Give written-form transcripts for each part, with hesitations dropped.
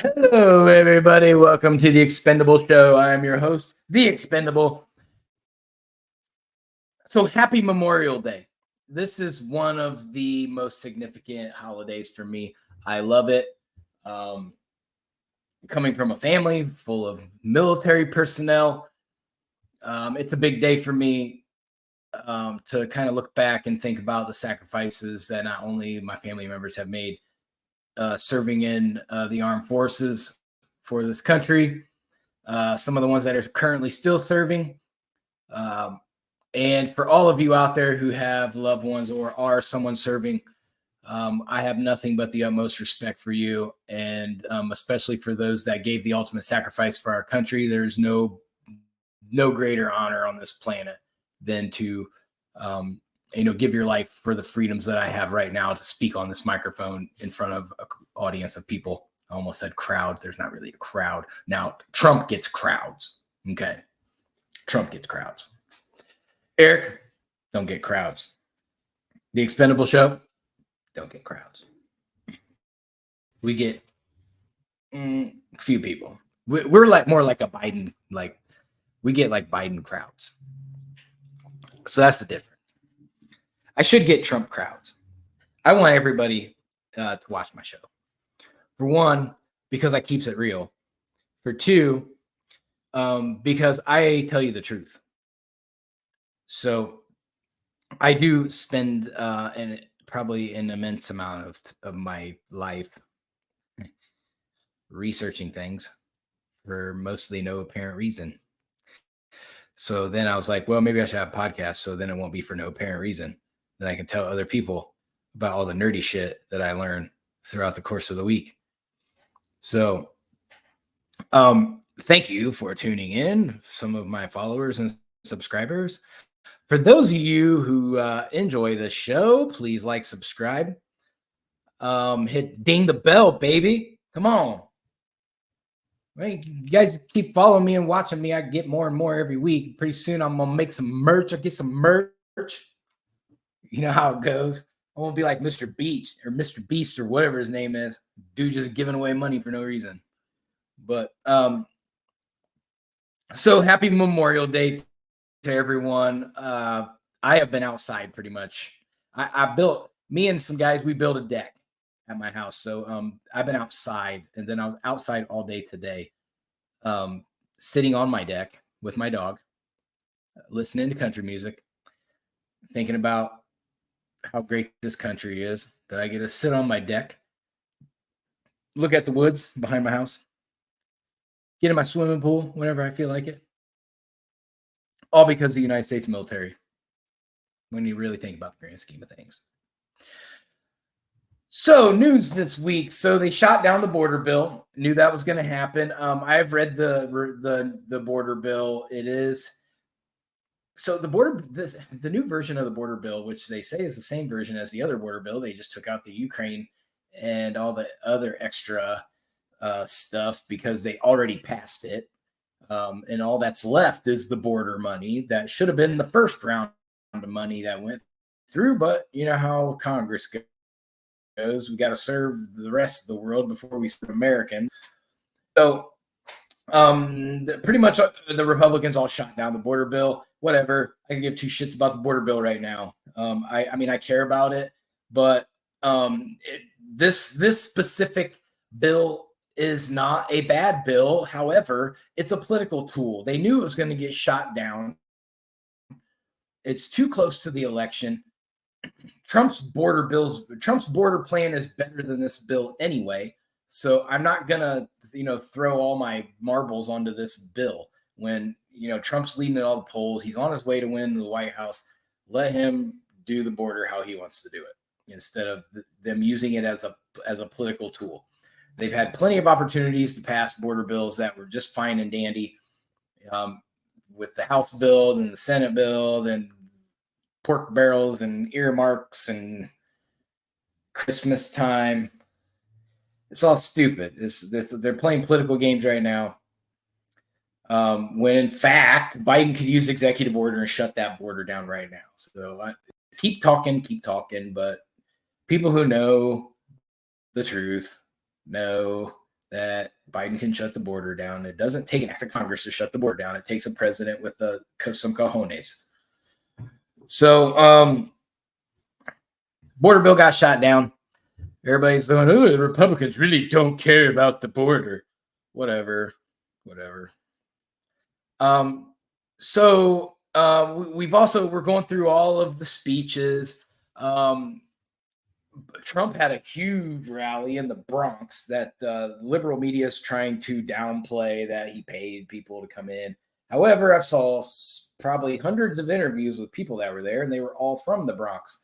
Hello, everybody. Welcome to the Expendable Show. I am your host, the Expendable. So, happy Memorial Day. This is one of the most significant holidays for me. I love it. Um, Coming from a family full of military personnel, it's a big day for me to kind of look back and think about the sacrifices that not only my family members have made serving in the armed forces for this country, some of the ones that are currently still serving. Um, and for all of you out there who have loved ones or are someone serving, I have nothing but the utmost respect for you. And especially for those that gave the ultimate sacrifice for our country, there's no greater honor on this planet than to give your life for the freedoms that I have right now to speak on this microphone in front of an audience of people. I almost said crowd. There's not really a crowd. Now, Trump gets crowds. Okay. Trump gets crowds. Eric, don't get crowds. The Expendable Show, don't get crowds. We get few people. We're like more like a Biden, we get like Biden crowds. So that's the difference. I should get Trump crowds. I want everybody to watch my show. For one, because I keeps it real. For two, because I tell you the truth. So I do spend probably an immense amount of my life researching things for mostly no apparent reason. So then I was like, well, maybe I should have a podcast. So then it won't be for no apparent reason. Then I can tell other people about all the nerdy shit that I learn throughout the course of the week. So thank you for tuning in, some of my followers and subscribers. For those of you who enjoy the show, please like, subscribe, hit ding the bell, baby. Come on. Right, you guys keep following me and watching me. I get more and more every week. Pretty soon I'm gonna make some merch. I'll get some merch. You know how it goes. I won't be like Mr. Beach or Mr. Beast or whatever his name is. Dude just giving away money for no reason. But so happy Memorial Day to everyone. I have been outside pretty much. I built, me and some guys, we built a deck at my house. So I've been outside, and then I was outside all day today, sitting on my deck with my dog, listening to country music, thinking about how great this country is, that I get to sit on my deck, look at the woods behind my house, get in my swimming pool whenever I feel like it. All because of the United States military, when you really think about the grand scheme of things. So news this week. So they shot down the border bill. Knew that was going to happen. I've read the border bill. It is so the new version of the border bill, which they say is the same version as the other border bill. They just took out the Ukraine and all the other extra stuff because they already passed it. And all that's left is the border money that should have been the first round of money that went through. But you know how Congress goes. We got to serve the rest of the world before we serve Americans. So pretty much the Republicans all shot down the border bill. Whatever. I can give two shits about the border bill right now. I mean, I care about it, but this specific bill is not a bad bill. However, it's a political tool. They knew it was going to get shot down. It's too close to the election. Trump's border plan is better than this bill anyway. So I'm not gonna, throw all my marbles onto this bill when Trump's leading at all the polls. He's on his way to win the White House. Let him do the border how he wants to do it, instead of them using it as a political tool. They've had plenty of opportunities to pass border bills that were just fine and dandy, with the House bill and the Senate bill, and pork barrels and earmarks and Christmas time. It's all stupid. They're playing political games right now. When in fact, Biden could use executive order and shut that border down right now. So keep talking. But people who know the truth know that Biden can shut the border down. It doesn't take an act of Congress to shut the border down. It takes a president with some cojones. So, border bill got shot down. Everybody's going, oh, the Republicans really don't care about the border. Whatever. So we're going through all of the speeches. Trump had a huge rally in the Bronx that liberal media is trying to downplay that he paid people to come in. However, I saw probably hundreds of interviews with people that were there, and they were all from the Bronx.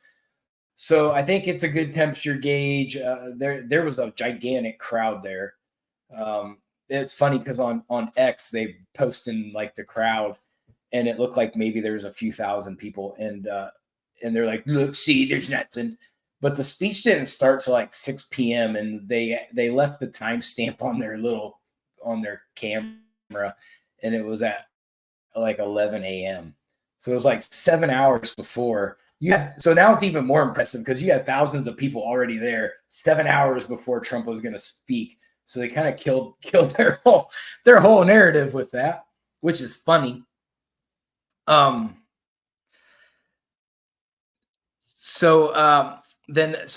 So I think it's a good temperature gauge. There was a gigantic crowd there. It's funny because on X they posted like the crowd, and it looked like maybe there was a few thousand people, and they're like, look, see, there's nothing. But the speech didn't start till like 6 p.m. and they left the timestamp on their camera, and it was at like 11 a.m. So it was like 7 hours before. So now it's even more impressive because you had thousands of people already there 7 hours before Trump was going to speak. So they kind of killed their whole narrative with that, which is funny. So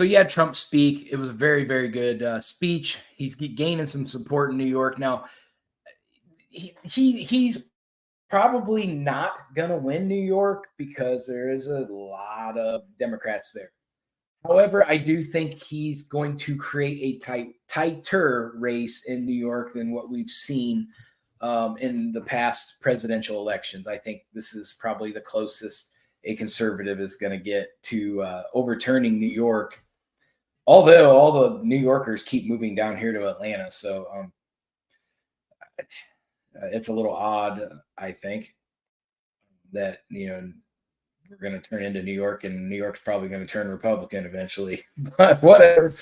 you had Trump speak. It was a very, very good speech. He's gaining some support in New York now. He's probably not going to win New York because there is a lot of Democrats there. However, I do think he's going to create a tighter race in New York than what we've seen in the past presidential elections. I think this is probably the closest a conservative is going to get to overturning New York, although all the New Yorkers keep moving down here to Atlanta. So it's a little odd, I think, that, we're going to turn into New York, and New York's probably going to turn Republican eventually. But whatever.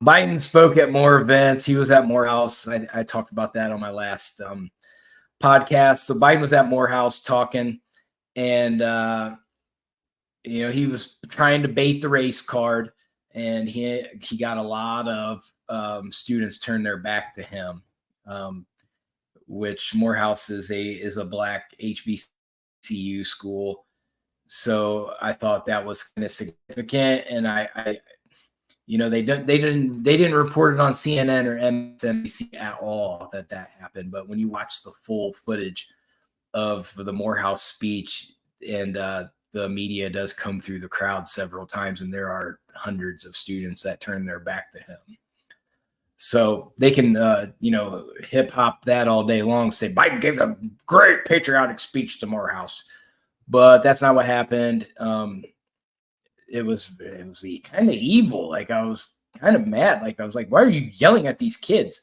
Biden spoke at more events. He was at Morehouse. I talked about that on my last podcast. So Biden was at Morehouse talking, and he was trying to bait the race card, and he got a lot of students turn their back to him. Which Morehouse is a Black HBCU school, so I thought that was kind of significant. And they didn't report it on CNN or MSNBC at all that happened. But when you watch the full footage of the Morehouse speech, and the media does come through the crowd several times, and there are hundreds of students that turn their back to him. So they can, hip hop that all day long, say Biden gave a great patriotic speech to Morehouse, but that's not what happened. It was kind of evil. Like, I was kind of mad. Like, I was like, why are you yelling at these kids?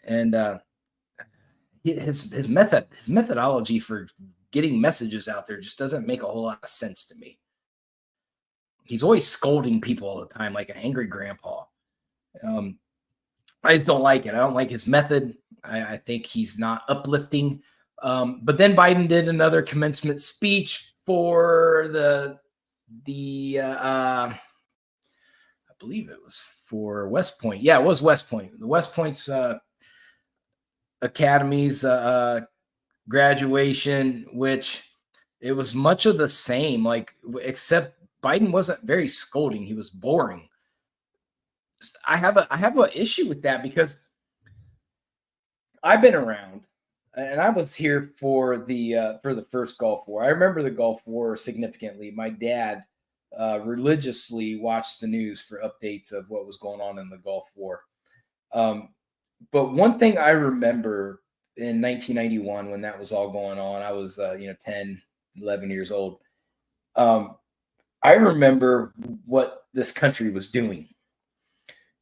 And his methodology for getting messages out there just doesn't make a whole lot of sense to me. He's always scolding people all the time, like an angry grandpa. I just don't like it. I don't like his method. I think he's not uplifting. But then Biden did another commencement speech for I believe it was for West Point. Yeah, it was West Point. The West Point's Academy's graduation, which it was much of the same, like, except Biden wasn't very scolding. He was boring. I have an issue with that because I've been around, and I was here for the first Gulf War. I remember the Gulf War significantly. My dad religiously watched the news for updates of what was going on in the Gulf War. But one thing I remember in 1991, when that was all going on, I was 10, 11 years old. I remember what this country was doing.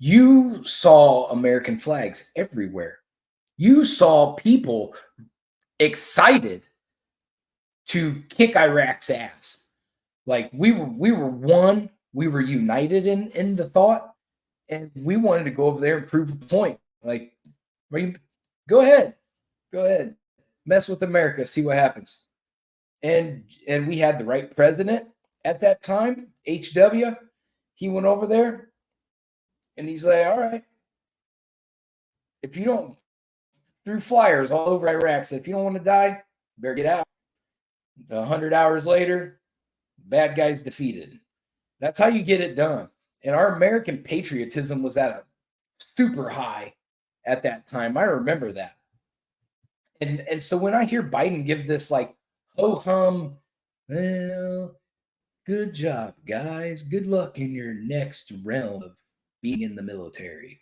You saw American flags everywhere. You saw people excited to kick Iraq's ass. Like, we were one. We were united in the thought, and we wanted to go over there and prove a point. Like, go ahead, mess with America, see what happens. And we had the right president at that time, HW. He went over there. And he's like, all right, if you don't, threw flyers all over Iraq, said, if you don't want to die, better get out. 100 hours later, bad guys defeated. That's how you get it done. And our American patriotism was at a super high at that time. I remember that. And so when I hear Biden give this like ho hum, well, good job, guys. Good luck in your next realm of being in the military.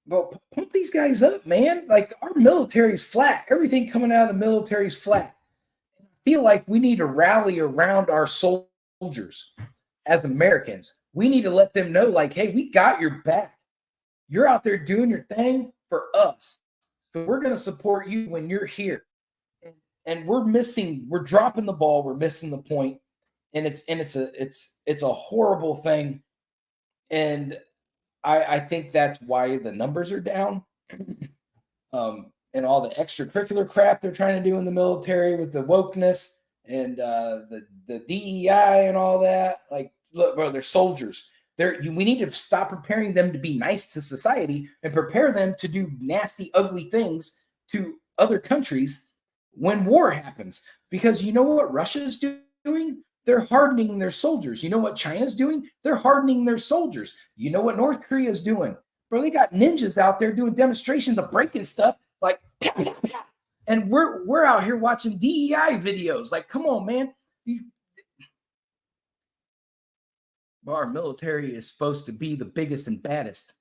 Well, pump these guys up, man. Like our military's flat. Everything coming out of the military's flat. I feel like we need to rally around our soldiers as Americans. We need to let them know, like, hey, we got your back. You're out there doing your thing for us. So we're going to support you when you're here. And we're dropping the ball, we're missing the point. And it's a horrible thing. And I think that's why the numbers are down. And all the extracurricular crap they're trying to do in the military with the wokeness and the DEI and all that. Like, look, bro, they're soldiers. We need to stop preparing them to be nice to society and prepare them to do nasty, ugly things to other countries when war happens. Because you know what Russia's doing? They're hardening their soldiers. You know what China's doing? They're hardening their soldiers. You know what North Korea's doing? Bro, they got ninjas out there doing demonstrations of breaking stuff like, and we're out here watching DEI videos. Like, come on, man. Our military is supposed to be the biggest and baddest.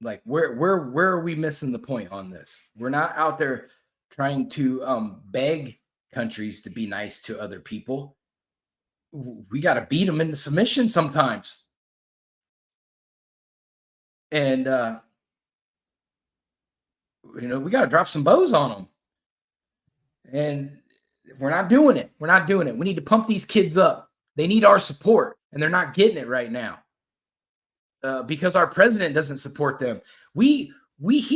Like, where are we missing the point on this? We're not out there trying to beg countries to be nice to other people. We got to beat them into submission sometimes. And we got to drop some bows on them. And we're not doing it. We need to pump these kids up. They need our support, and they're not getting it right now because our president doesn't support them. He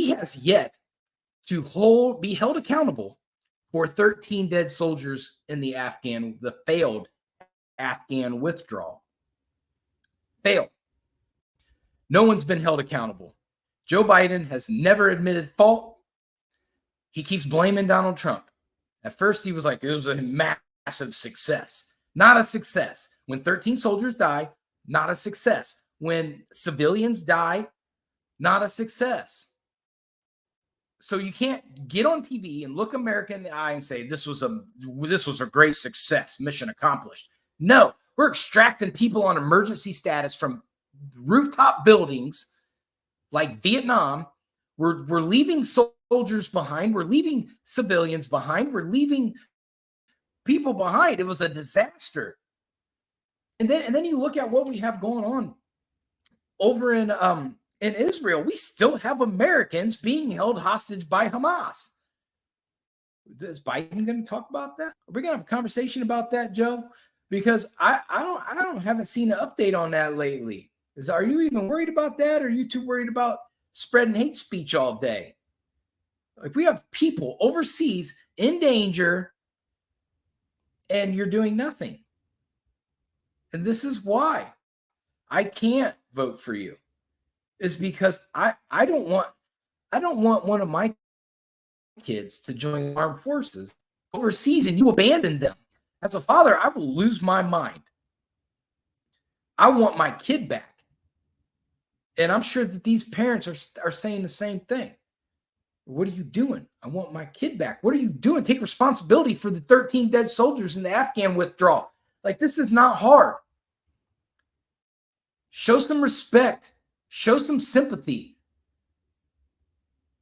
has yet to be held accountable for 13 dead soldiers in the failed Afghan withdrawal. Failed. No one's been held accountable. Joe Biden has never admitted fault. He keeps blaming Donald Trump. At first, he was like, it was a massive success. Not a success. When 13 soldiers die, not a success. When civilians die, not a success. So you can't get on TV and look America in the eye and say, this was a great success, mission accomplished. No, we're extracting people on emergency status from rooftop buildings like Vietnam. We're leaving soldiers behind. We're leaving civilians behind. We're leaving people behind. It was a disaster. And then you look at what we have going on over in Israel. We still have Americans being held hostage by Hamas. Is Biden going to talk about that? Are we going to have a conversation about that, Joe? Because I haven't seen an update on that lately. Are you even worried about that? Or are you too worried about spreading hate speech all day? Like, we have people overseas in danger, and you're doing nothing. And this is why I can't vote for you. Is because I don't want one of my kids to join the armed forces overseas and you abandon them. As a father, I will lose my mind. I want my kid back. And I'm sure that these parents are saying the same thing. What are you doing? I want my kid back. What are you doing? Take responsibility for the 13 dead soldiers in the Afghan withdrawal. Like, this is not hard. Show some respect. Show some sympathy.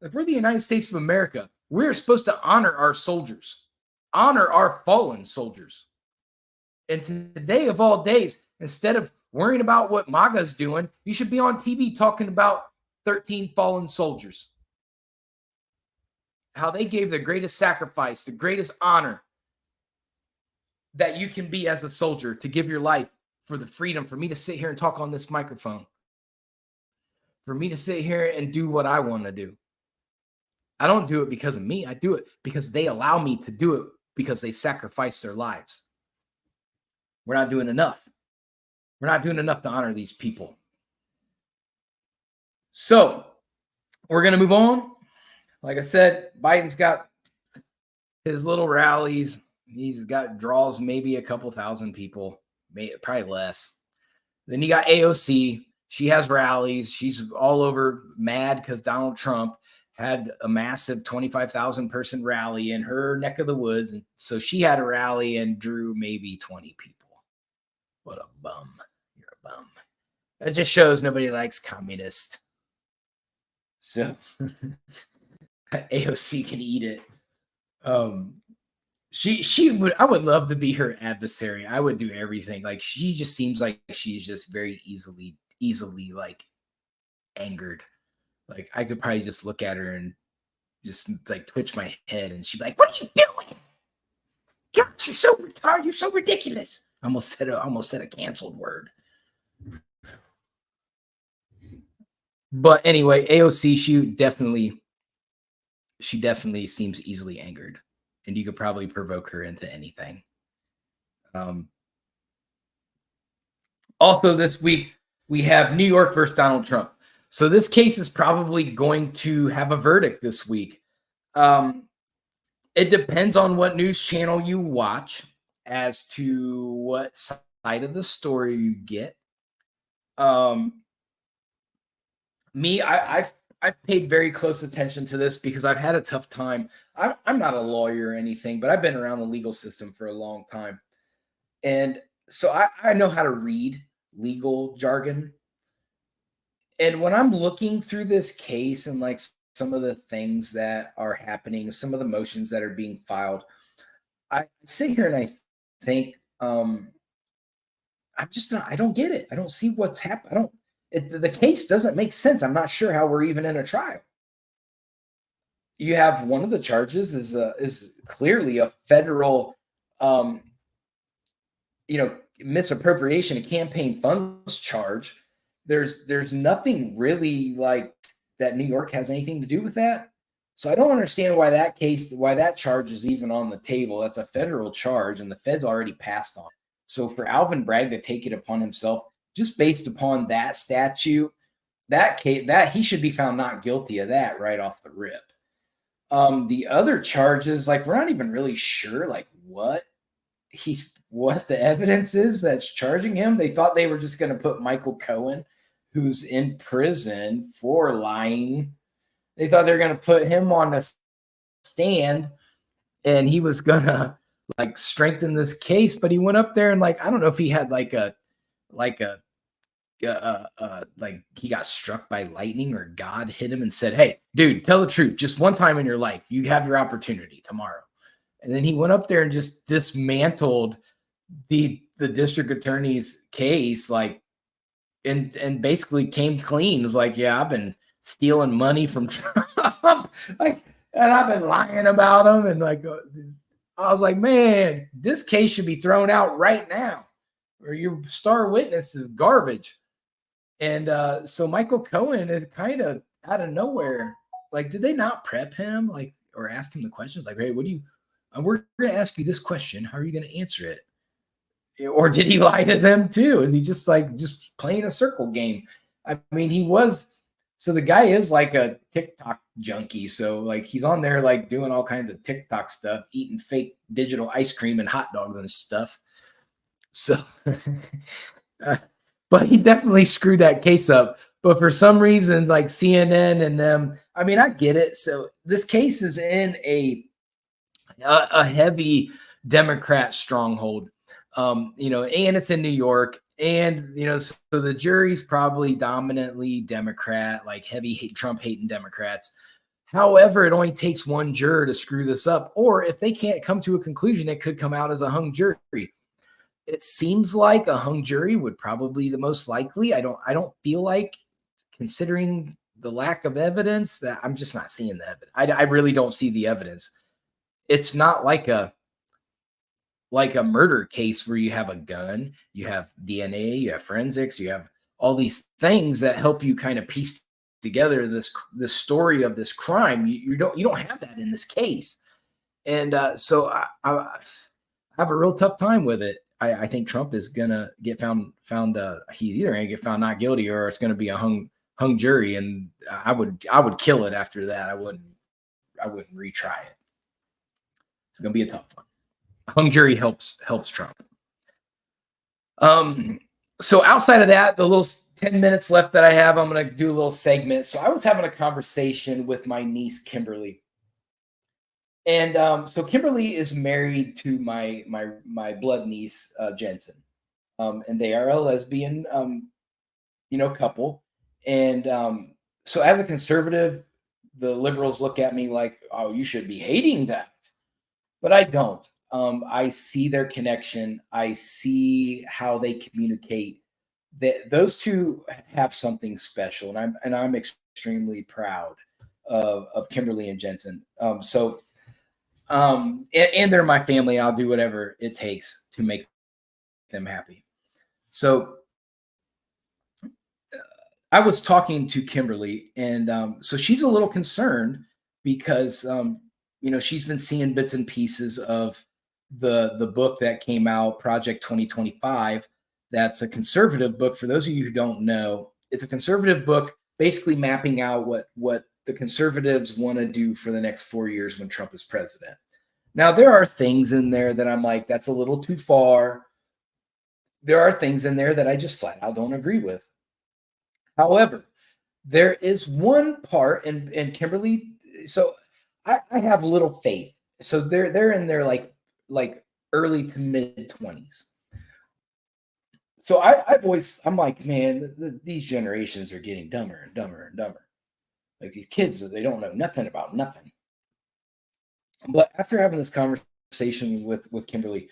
Like, we're the United States of America. We're supposed to honor our soldiers, honor our fallen soldiers. And today of all days, instead of worrying about what MAGA's doing, you should be on TV talking about 13 fallen soldiers. How they gave the greatest sacrifice, the greatest honor that you can be as a soldier, to give your life for the freedom, for me to sit here and talk on this microphone, for me to sit here and do what I want to do. I don't do it because of me. I do it because they allow me to do it, because they sacrifice their lives. We're not doing enough. We're not doing enough to honor these people. So we're going to move on. Like I said, Biden's got his little rallies. He's got draws maybe a couple thousand people, probably less. Then you got AOC. She has rallies. She's all over mad because Donald Trump had a massive 25,000 person rally in her neck of the woods. And so she had a rally and drew maybe 20 people. What a bum. You're a bum. It just shows nobody likes communists. So AOC can eat it. She would, I would love to be her adversary. I would do everything. Like, she just seems like she's just very easily like angered. Like, I could probably just look at her and just like twitch my head, and she'd be like, "What are you doing? Gosh, you're so retarded. You're so ridiculous." I almost said a canceled word. But anyway, AOC, she definitely seems easily angered, and you could probably provoke her into anything. Also this week, we have New York versus Donald Trump. So this case is probably going to have a verdict this week. It depends on what news channel you watch as to what side of the story you get. I've paid very close attention to this because I've had a tough time. I'm not a lawyer or anything, but I've been around the legal system for a long time. And so I know how to read legal jargon. And when I'm looking through this case and like some of the things that are happening, some of the motions that are being filed, I sit here and I think, I'm just not, I don't get it. I don't see what's happening. The case doesn't make sense. I'm not sure how we're even in a trial. You have one of the charges is clearly a federal, misappropriation of campaign funds charge. There's nothing really like that New York has anything to do with that. So I don't understand why that charge is even on the table. That's a federal charge, and the feds already passed on it. So for Alvin Bragg to take it upon himself, just based upon that statute, that case, that he should be found not guilty of that right off the rip. The other charges, like, we're not even really sure like what the evidence is that's charging him. They thought they were just going to put Michael Cohen, who's in prison for lying. They thought they were going to put him on a stand and he was going to like strengthen this case, but he went up there and like, I don't know if he had like he got struck by lightning or God hit him and said, "Hey, dude, tell the truth. Just one time in your life. You have your opportunity tomorrow." And then he went up there and just dismantled the district attorney's case, like, and basically came clean. It was like, "Yeah, I've been stealing money from Trump, like, and I've been lying about him." And like, I was like, man, this case should be thrown out right now, or your star witness is garbage. And so Michael Cohen is kind of out of nowhere. Like, did they not prep him, like, or ask him the questions? Like, "Hey, we're going to ask you this question. How are you going to answer it?" Or did he lie to them too? Is he just playing a circle game? I mean, so the guy is like a TikTok junkie. So like, he's on there, like, doing all kinds of TikTok stuff, eating fake digital ice cream and hot dogs and stuff. So, but he definitely screwed that case up. But for some reason, like CNN and them, I mean, I get it. So this case is in a heavy Democrat stronghold, and it's in New York, and so the jury's probably dominantly Democrat, like heavy Trump hating Democrats. However, it only takes one juror to screw this up, or if they can't come to a conclusion, it could come out as a hung jury. It seems like a hung jury would probably be the most likely. I don't feel like, considering the lack of evidence, that I'm just not seeing the evidence. I really don't see the evidence. It's not like a murder case where you have a gun, you have DNA, you have forensics, you have all these things that help you kind of piece together this story of this crime. You don't have that in this case. And so I have a real tough time with it. I think Trump is gonna get found. He's either gonna get found not guilty or it's gonna be a hung jury, and I would kill it after that. I wouldn't retry it. It's gonna be a tough one. Hung jury helps Trump. So outside of that, the little 10 minutes left that I have, I'm going to do a little segment. So I was having a conversation with my niece, Kimberly. And so Kimberly is married to my blood niece, Jensen. And they are a lesbian, couple. And so as a conservative, the liberals look at me like, oh, you should be hating that. But I don't. I see their connection. I see how they communicate. That those two have something special, and I'm extremely proud of Kimberly and Jensen. And they're my family. I'll do whatever it takes to make them happy. So I was talking to Kimberly, and so she's a little concerned because she's been seeing bits and pieces of the book that came out, Project 2025. That's a conservative book. For those of you who don't know, it's a conservative book basically mapping out what the conservatives want to do for the next 4 years when Trump is president. Now, there are things in there that I'm like, that's a little too far. There are things in there that I just flat out don't agree with. However, there is one part, and Kimberly, so I have little faith. So they're in their like early to mid 20s. So I'm like, man, these generations are getting dumber and dumber and dumber. Like these kids, they don't know nothing about nothing. But after having this conversation with Kimberly,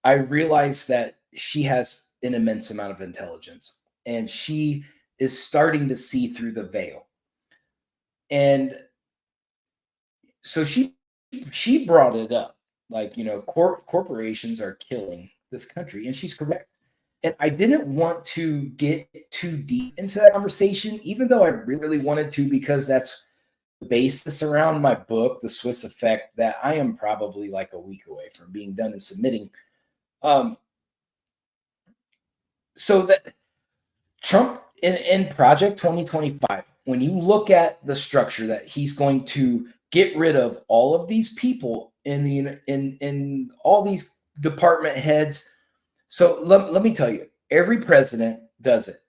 I realized that she has an immense amount of intelligence, and she is starting to see through the veil. And so she brought it up, like, corporations are killing this country, and she's correct. And I didn't want to get too deep into that conversation, even though I really wanted to, because that's the basis around my book, The Swiss Effect, that I am probably like a week away from being done and submitting. So that Trump in Project 2025, when you look at the structure that he's going to get rid of all of these people in all these department heads. So let me tell you, every president does it.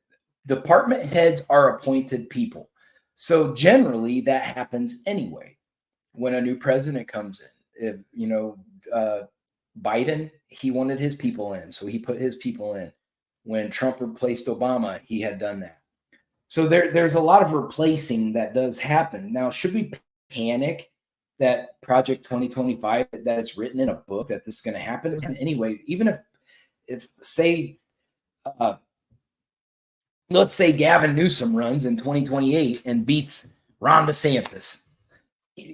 Department heads are appointed people. So generally that happens anyway when a new president comes in. If Biden, he wanted his people in, so he put his people in. When Trump replaced Obama, he had done that. So there's a lot of replacing that does happen. Now, should we panic that Project 2025, that it's written in a book that this is going to happen? Anyway, even if say, let's say Gavin Newsom runs in 2028 and beats Ron DeSantis,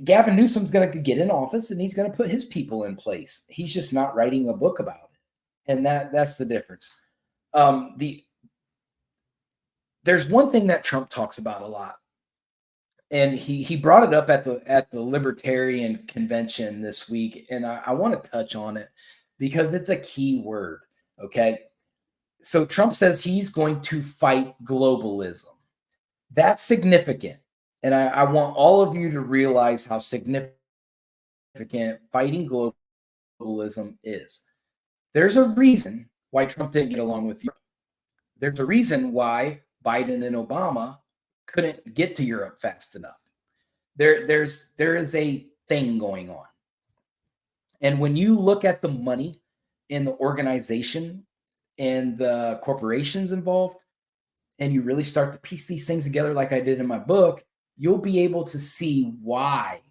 Gavin Newsom's going to get in office and he's going to put his people in place. He's just not writing a book about it. And that's the difference. There's one thing that Trump talks about a lot, and he brought it up at the Libertarian Convention this week, and I want to touch on it because it's a key word. Okay, so Trump says he's going to fight globalism. That's significant, and I want all of you to realize how significant fighting globalism is. There's a reason why Trump didn't get along with Europe. There's a reason why Biden and Obama couldn't get to Europe fast enough. There is a thing going on. And when you look at the money in the organization and the corporations involved, and you really start to piece these things together like I did in my book, you'll be able to see why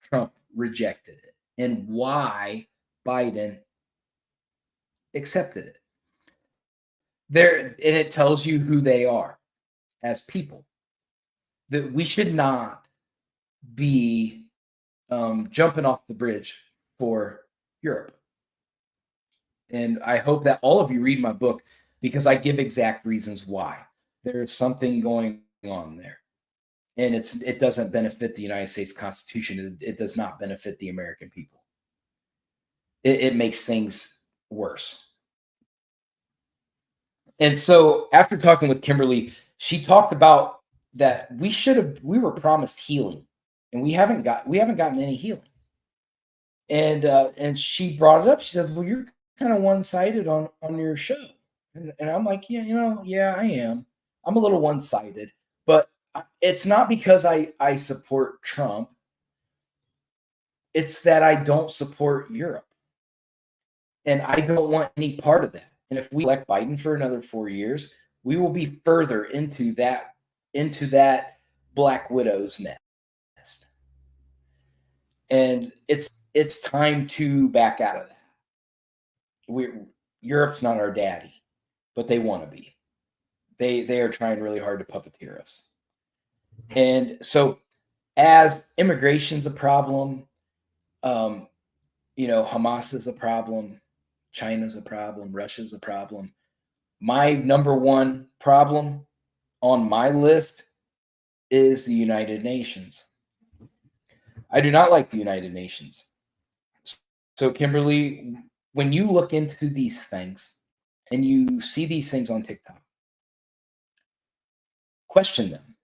Trump rejected it and why Biden accepted it. And it tells you who they are as people. That we should not be jumping off the bridge for Europe. And I hope that all of you read my book because I give exact reasons why. There's something going on there. And it doesn't benefit the United States Constitution. It does not benefit the American people. It makes things worse. And so after talking with Kimberly, she talked about that we were promised healing, and we haven't gotten any healing. And she brought it up. She said, "Well, you're kind of one-sided on your show." And I'm like, "Yeah, yeah, I am. I'm a little one-sided, but it's not because I support Trump. It's that I don't support Europe, and I don't want any part of that. And if we elect Biden for another 4 years, we will be further into that Black Widow's nest, and it's time to back out of that. We Europe's not our daddy, but they want to be. They are trying really hard to puppeteer us. And so as immigration's a problem, um, Hamas is a problem, China's a problem, Russia's a problem. My number one problem on my list is the United Nations. I do not like the United Nations. So, Kimberly, when you look into these things and you see these things on TikTok, question them.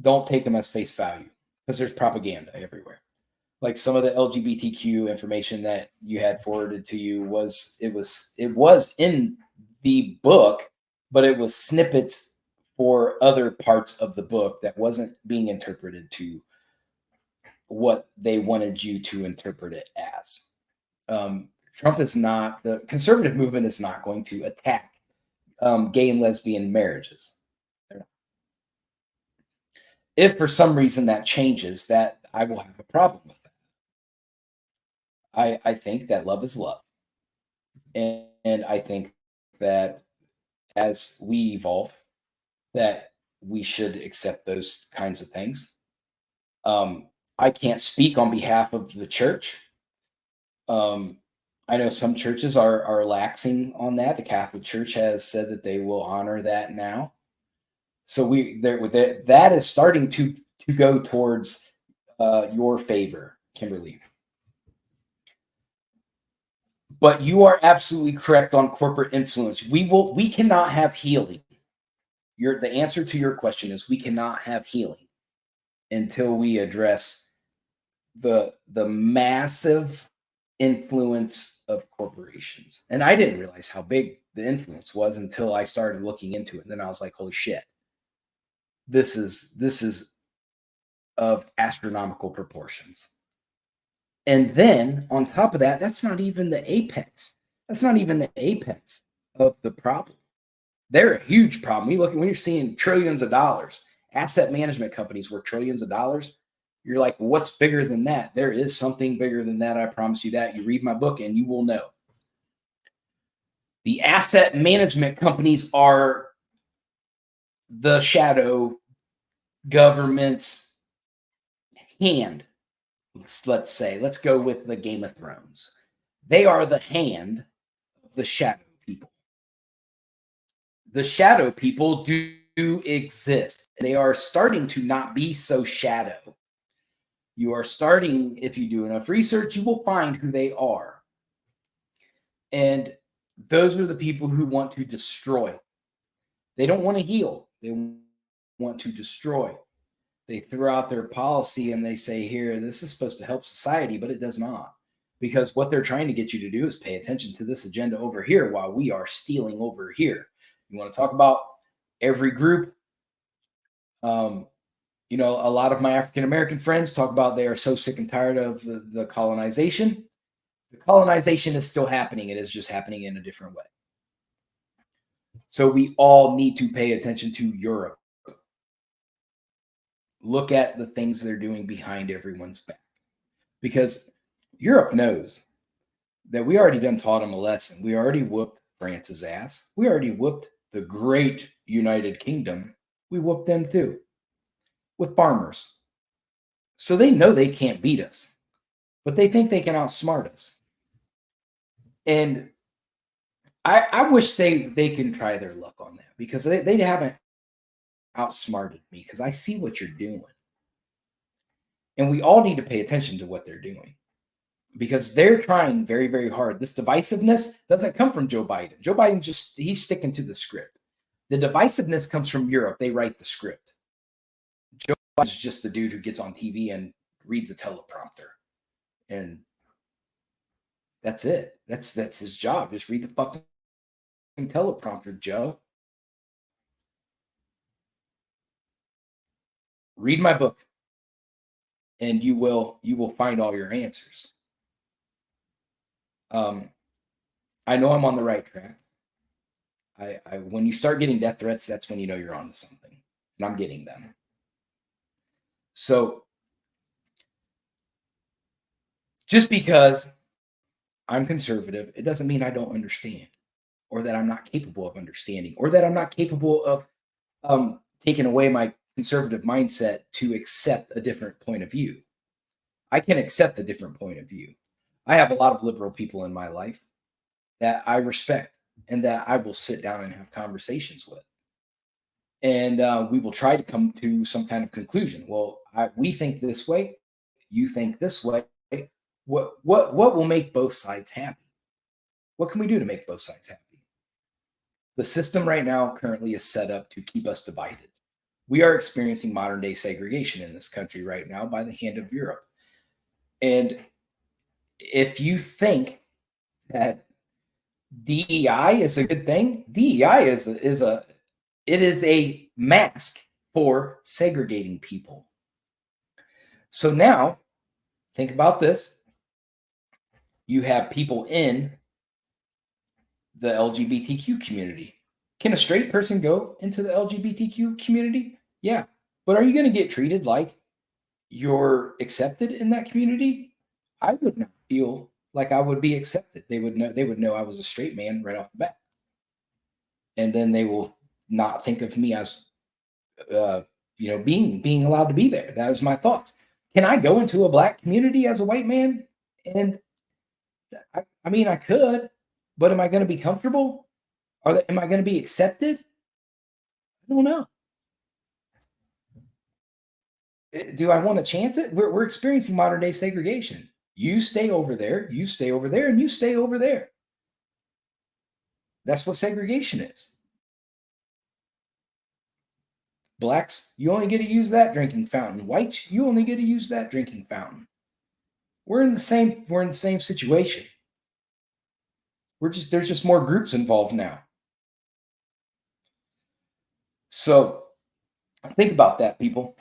Don't take them as face value because there's propaganda everywhere. Like some of the LGBTQ information that you had forwarded to you was in the book, but it was snippets for other parts of the book that wasn't being interpreted to what they wanted you to interpret it as. Trump is not, the conservative movement is not going to attack gay and lesbian marriages. If for some reason that changes, that I will have a problem with that. I think that love is love. And I think that as we evolve, that we should accept those kinds of things. I can't speak on behalf of the church. I know some churches are laxing on that. The Catholic Church has said that they will honor that now. So that is starting to go towards your favor, Kimberly. But you are absolutely correct on corporate influence. We cannot have healing. The answer to your question is we cannot have healing until we address the massive influence of corporations. And I didn't realize how big the influence was until I started looking into it. And then I was like, holy shit. This is of astronomical proportions. And then on top of that, that's not even the apex. That's not even the apex of the problem. They're a huge problem. When you're seeing trillions of dollars, asset management companies worth trillions of dollars. You're like, well, what's bigger than that? There is something bigger than that. I promise you that. You read my book and you will know. The asset management companies are the shadow government's hand. Let's say, let's go with the Game of Thrones. They are the hand of the shadow people. The shadow people do exist. They are starting to not be so shadow. You are starting, if you do enough research, you will find who they are. And those are the people who want to destroy. They don't want to heal. They want to destroy. They throw out their policy and they say, here, this is supposed to help society, but it does not. Because what they're trying to get you to do is pay attention to this agenda over here while we are stealing over here. You want to talk about every group? A lot of my African-American friends talk about they are so sick and tired of the colonization. The colonization is still happening. It is just happening in a different way. So we all need to pay attention to Europe. Look at the things they're doing behind everyone's back. Because Europe knows that we already done taught them a lesson. We already whooped France's ass. We already whooped the great United Kingdom. We whooped them too. With farmers. So they know they can't beat us, but they think they can outsmart us. And I wish they can try their luck on that because they haven't outsmarted me because I see what you're doing. And we all need to pay attention to what they're doing because they're trying very, very hard. This divisiveness doesn't come from Joe Biden. Joe Biden he's sticking to the script. The divisiveness comes from Europe. They write the script. Joe Biden is just the dude who gets on TV and reads a teleprompter. And that's it. That's his job. Just read the fucking teleprompter, Joe. Read my book, and you will find all your answers. I know I'm on the right track. I when you start getting death threats, that's when you know you're onto something, and I'm getting them. So just because I'm conservative, it doesn't mean I don't understand, or that I'm not capable of understanding, or that I'm not capable of taking away my conservative mindset to accept a different point of view. I can accept a different point of view. I have a lot of liberal people in my life that I respect and that I will sit down and have conversations with. And we will try to come to some kind of conclusion. Well, we think this way, you think this way. What will make both sides happy? What can we do to make both sides happy? The system right now currently is set up to keep us divided. We are experiencing modern day segregation in this country right now by the hand of Europe. And if you think that DEI is a good thing, DEI is a mask for segregating people. So now think about this. You have people in the LGBTQ community. Can a straight person go into the LGBTQ community? Yeah. But are you going to get treated like you're accepted in that community? I would not feel like I would be accepted. They would know I was a straight man right off the bat. And then they will not think of me as being allowed to be there. That is my thoughts. Can I go into a black community as a white man? And I mean, I could, but am I going to be comfortable? Am I going to be accepted? I don't know. Do I want to chance it? We're experiencing modern day segregation. You stay over there, you stay over there, and you stay over there. That's what segregation is. Blacks, you only get to use that drinking fountain. Whites, you only get to use that drinking fountain. We're in the same situation. There's just more groups involved now. So think about that, people.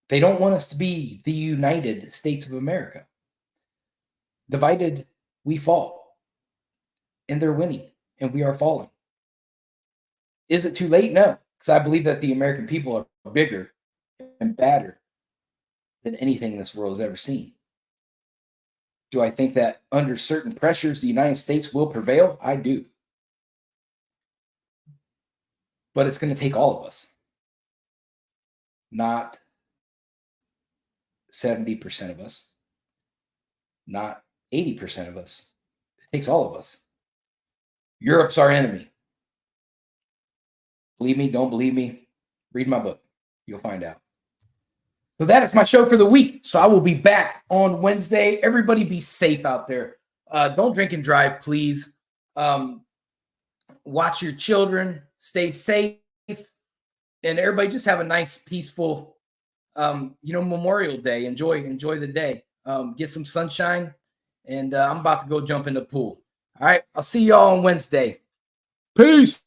They don't want us to be the United States of America. Divided, we fall. And they're winning, and we are falling. Is it too late? No, because I believe that the American people are bigger and badder than anything this world has ever seen. Do I think that under certain pressures, the United States will prevail? I do. But it's going to take all of us. Not 70% of us. Not 80% of us. It takes all of us. Europe's our enemy. Believe me, don't believe me, read my book. You'll find out. So that is my show for the week. So I will be back on Wednesday. Everybody be safe out there. Don't drink and drive, please. Watch your children. Stay safe. And everybody just have a nice, peaceful, Memorial Day. Enjoy the day. Get some sunshine. And I'm about to go jump in the pool. All right. I'll see y'all on Wednesday. Peace.